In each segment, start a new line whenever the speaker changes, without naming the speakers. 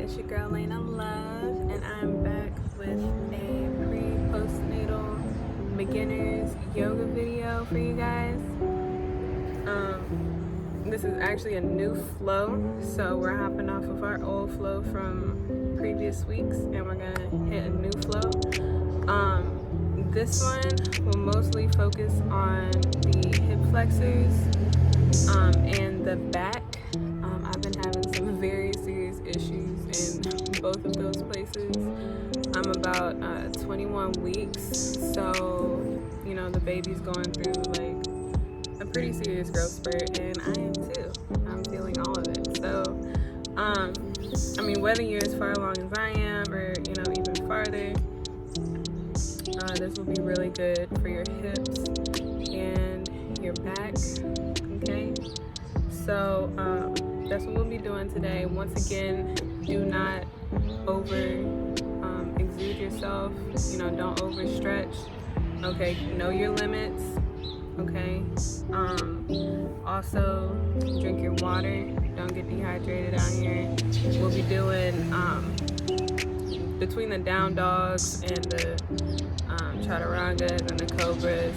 it's your girl Lena Love, and I'm back with a pre-postnatal beginners yoga video for you guys. This is actually a new flow, so we're hopping off of our old flow from previous weeks, and we're gonna hit a new flow. This one will mostly focus on the hip flexors and the back. I've been having some very serious issues in both of those places. I'm about 21 weeks, so the baby's going through like a pretty serious growth spurt, and I am too. I'm feeling all of it. So whether you're as far along as I am or even farther, this will be really good for your hips and your back. Okay, so that's what we'll be doing today. Once again, do not exude yourself. Don't overstretch. Okay, know your limits. Okay. Also, drink your water. Don't get dehydrated out here. We'll be doing between the down dogs and the chaturangas and the cobras.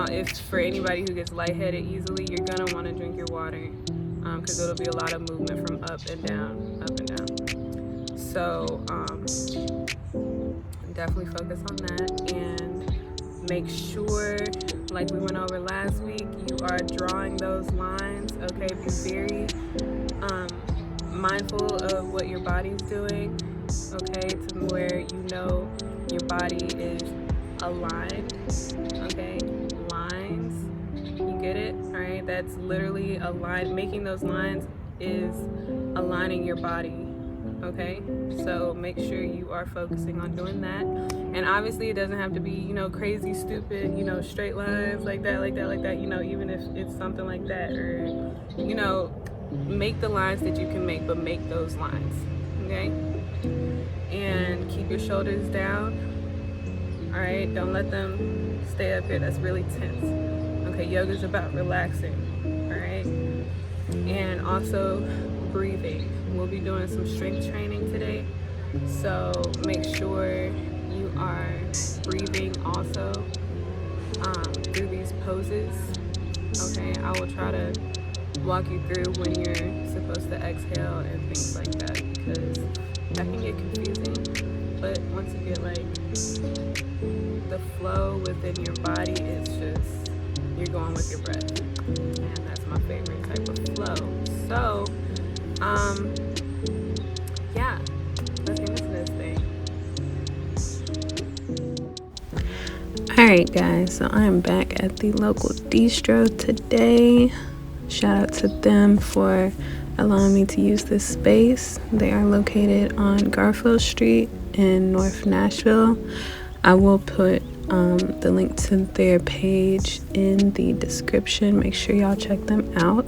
If for anybody who gets lightheaded easily, you're gonna want to drink your water because it'll be a lot of movement from up and down, up and down. So definitely focus on that, and make sure, like we went over last week, you are drawing those lines. Okay, be very mindful of what your body's doing. Okay, to where your body is aligned. Okay, lines, you get it? All right, that's literally a line. Making those lines is aligning your body. Okay, so make sure you are focusing on doing that. And obviously it doesn't have to be crazy stupid straight lines like that, even if it's something like that, or make the lines that you can make, but make those lines. Okay, and keep your shoulders down. All right, don't let them stay up here. That's really tense. Okay, yoga's about relaxing. All right, and also breathing. We'll be doing some strength training today, so make sure you are breathing also through these poses. Okay, I will try to walk you through when you're supposed to exhale and things like that, because that can get confusing. But once you get the flow within your body, it's just you're going with your breath, and that's my favorite type of flow. So yeah, let's get into this thing. Alright guys, so I'm back at the local distro today. Shout out to them for allowing me to use this space. They are located on Garfield Street in North Nashville. I will put the link to their page in the description. Make sure y'all check them out.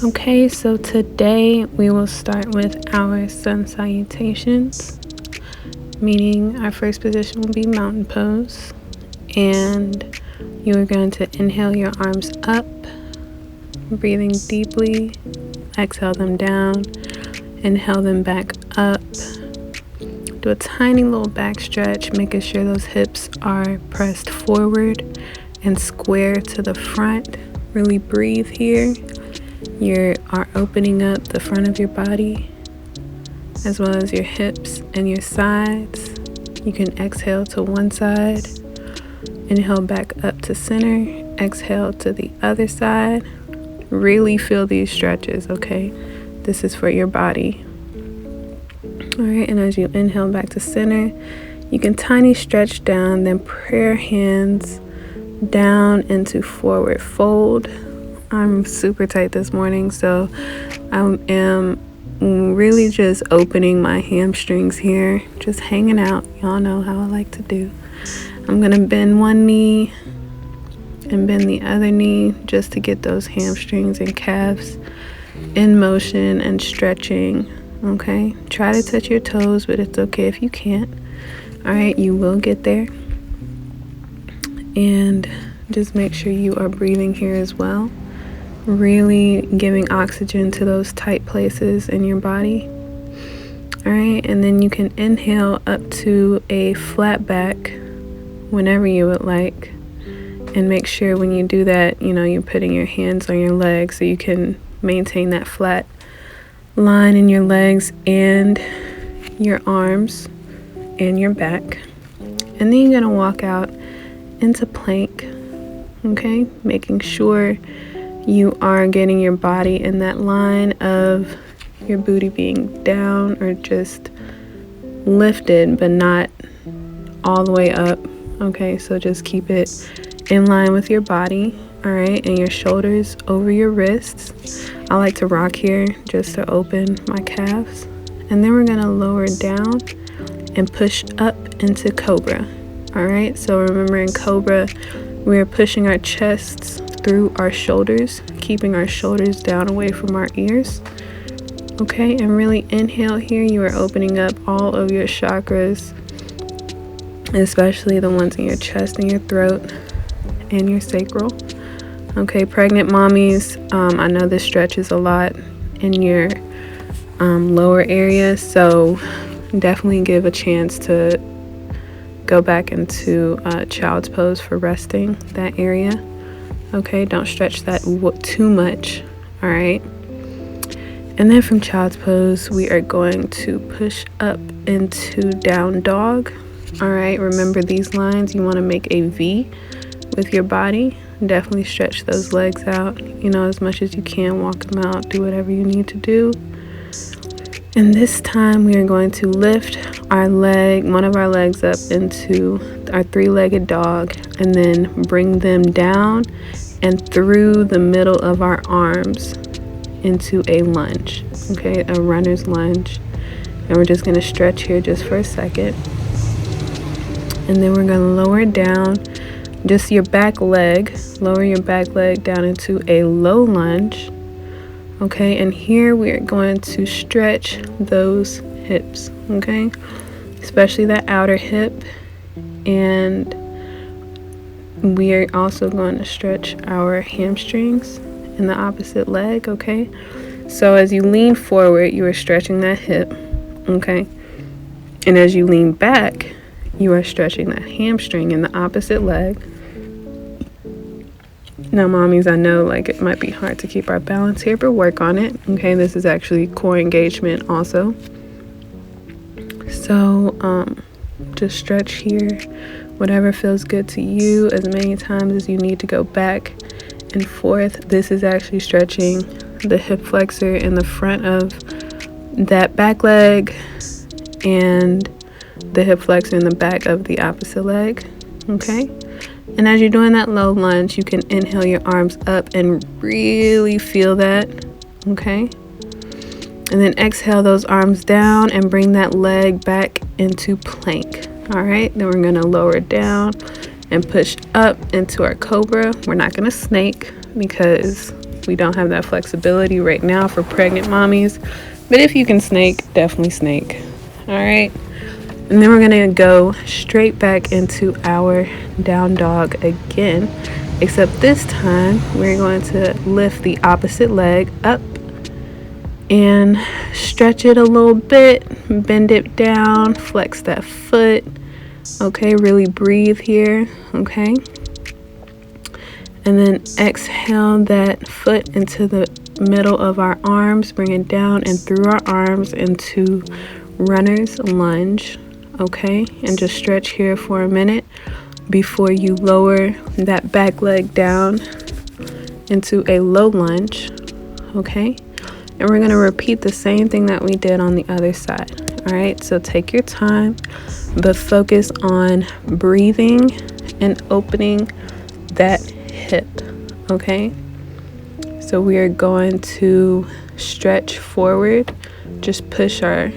Okay, so today we will start with our sun salutations, meaning our first position will be mountain pose, and you are going to inhale your arms up, breathing deeply, exhale them down, inhale them back up. Do a tiny little back stretch, making sure those hips are pressed forward and square to the front. Really breathe here. You are opening up the front of your body as well as your hips and your sides. You can exhale to one side, inhale back up to center, exhale to the other side. Really feel these stretches, okay? This is for your body. All right, and as you inhale back to center, you can tiny stretch down, then prayer hands down into forward fold. I'm super tight this morning, so I am really just opening my hamstrings here, just hanging out. Y'all know how I like to do. I'm gonna bend one knee and bend the other knee just to get those hamstrings and calves in motion and stretching. Okay, try to touch your toes, but it's okay if you can't. All right, you will get there. And just make sure you are breathing here as well. really giving oxygen to those tight places in your body. All right, and then you can inhale up to a flat back whenever you would like. And make sure when you do that, you're putting your hands on your legs so you can maintain that flat line in your legs and your arms and your back. And then you're going to walk out into plank, okay? Making sure you are getting your body in that line of your booty being down or just lifted, but not all the way up, okay? So just keep it in line with your body, all right? And your shoulders over your wrists. I like to rock here just to open my calves. And then we're gonna lower down and push up into cobra, all right? So remember, in cobra, we're pushing our chests through our shoulders, keeping our shoulders down away from our ears, okay? And really inhale here. You are opening up all of your chakras, especially the ones in your chest and your throat and your sacral. Okay, pregnant mommies, I know this stretches a lot in your lower area, so definitely give a chance to go back into child's pose for resting that area. Okay, don't stretch that too much, all right? And then from child's pose, we are going to push up into down dog. All right, remember these lines, you want to make a V with your body. Definitely stretch those legs out, as much as you can. Walk them out, do whatever you need to do. And this time we are going to lift one of our legs up into our three-legged dog, and then bring them down and through the middle of our arms into a lunge, okay, a runner's lunge. And we're just going to stretch here just for a second. And then we're going to lower down just your back leg, lower your back leg down into a low lunge. Okay, and here we are going to stretch those hips, okay, especially that outer hip. And we are also going to stretch our hamstrings in the opposite leg, okay? So as you lean forward, you are stretching that hip, okay? And as you lean back, you are stretching that hamstring in the opposite leg. Now, mommies, I know it might be hard to keep our balance here, but work on it, okay? This is actually core engagement also. So just stretch here, whatever feels good to you, as many times as you need to go back and forth. This is actually stretching the hip flexor in the front of that back leg and the hip flexor in the back of the opposite leg, okay? And as you're doing that low lunge, you can inhale your arms up and really feel that, okay? And then exhale those arms down and bring that leg back into plank, all right? Then we're gonna lower down and push up into our cobra. We're not gonna snake because we don't have that flexibility right now for pregnant mommies. But if you can snake, definitely snake, all right? And then we're gonna go straight back into our down dog again, except this time we're going to lift the opposite leg up and stretch it a little bit, bend it down, flex that foot, okay? Really breathe here, okay? And then exhale that foot into the middle of our arms, bring it down and through our arms into runner's lunge. Okay, and just stretch here for a minute before you lower that back leg down into a low lunge, okay? And we're gonna repeat the same thing that we did on the other side, all right? So take your time, but focus on breathing and opening that hip, okay? So we are going to stretch forward, just push our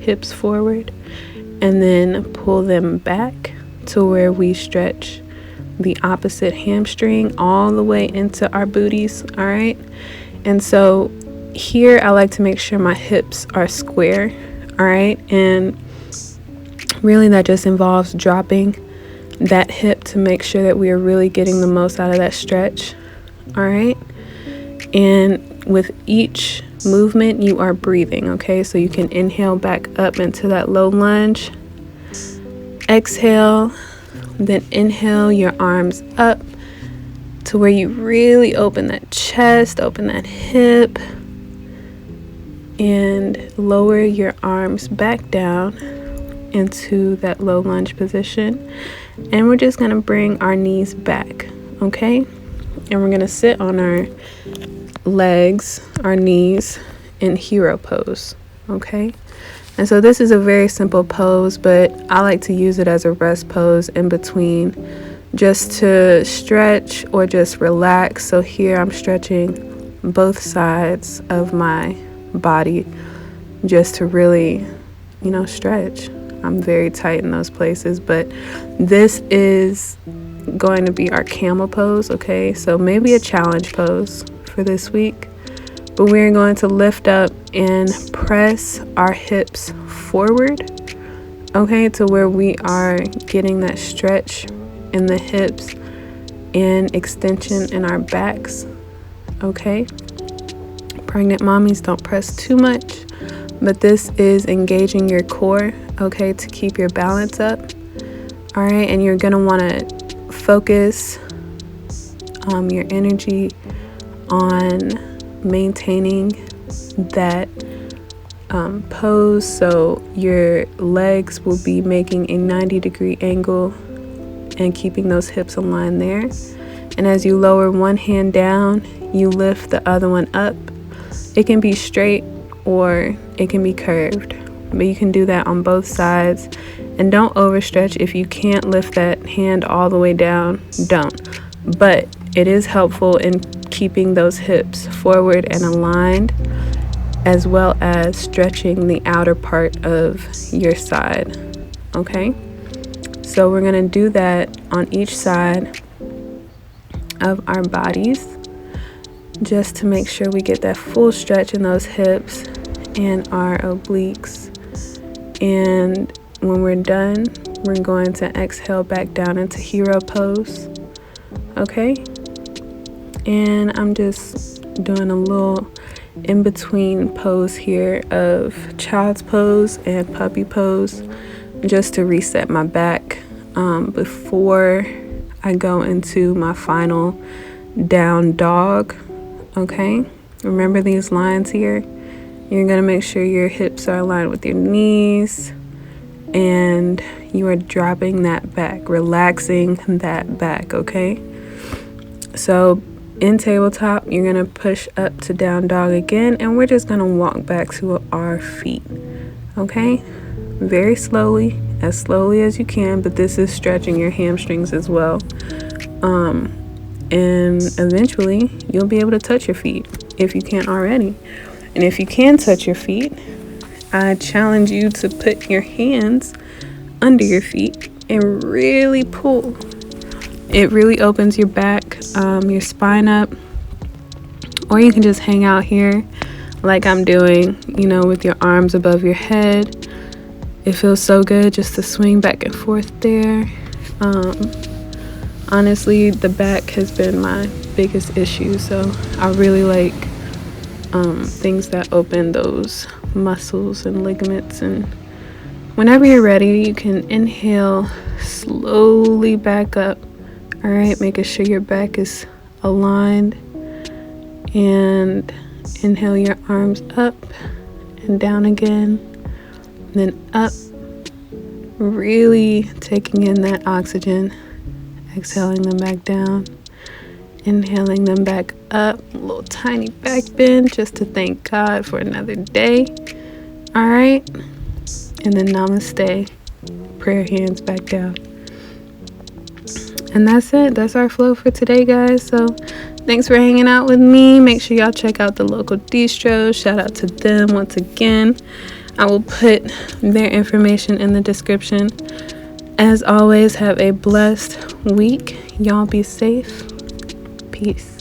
hips forward, and then pull them back to where we stretch the opposite hamstring all the way into our booties, all right? And so here I like to make sure my hips are square, all right? And really that just involves dropping that hip to make sure that we are really getting the most out of that stretch, all right? And with each movement, you are breathing, okay? So you can inhale back up into that low lunge. Exhale, then inhale your arms up to where you really open that chest, open that hip, and lower your arms back down into that low lunge position. And we're just going to bring our knees back, okay? And we're going to sit on our legs, our knees, in hero pose, okay? And so this is a very simple pose, but I like to use it as a rest pose in between, just to stretch or just relax. So here I'm stretching both sides of my body just to really, stretch. I'm very tight in those places, but this is going to be our camel pose, okay? So maybe a challenge pose for this week. But we're going to lift up and press our hips forward, okay, to where we are getting that stretch in the hips and extension in our backs, okay? Pregnant mommies, don't press too much, but this is engaging your core, okay, to keep your balance up, all right? And you're gonna wanna focus your energy on maintaining that pose. So your legs will be making a 90-degree angle and keeping those hips aligned there. And as you lower one hand down, you lift the other one up. It can be straight or it can be curved, but you can do that on both sides. And don't overstretch. If you can't lift that hand all the way down, don't. But it is helpful in keeping those hips forward and aligned, as well as stretching the outer part of your side, okay? So we're gonna do that on each side of our bodies, just to make sure we get that full stretch in those hips and our obliques. And when we're done, we're going to exhale back down into hero pose, okay? And I'm just doing a little in-between pose here of child's pose and puppy pose, just to reset my back before I go into my final down dog, okay? Remember these lines here? You're gonna make sure your hips are aligned with your knees and you are dropping that back, relaxing that back, okay? So in tabletop, you're gonna push up to down dog again, and we're just gonna walk back to our feet, okay? Very slowly as you can, but this is stretching your hamstrings as well. And eventually you'll be able to touch your feet if you can't already. And if you can touch your feet, I challenge you to put your hands under your feet and really pull. It really opens your back, your spine up. Or you can just hang out here like I'm doing, with your arms above your head. It feels so good just to swing back and forth there. Honestly, the back has been my biggest issue, so I really like things that open those muscles and ligaments. And whenever you're ready, you can inhale slowly back up. All right, making sure your back is aligned, and inhale your arms up and down again, then up, really taking in that oxygen, exhaling them back down, inhaling them back up, a little tiny back bend just to thank God for another day. All right, and then namaste, prayer hands back down. And that's it. That's our flow for today, guys. So thanks for hanging out with me. Make sure y'all check out the local distros. Shout out to them once again. I will put their information in the description. As always, have a blessed week. Y'all be safe. Peace.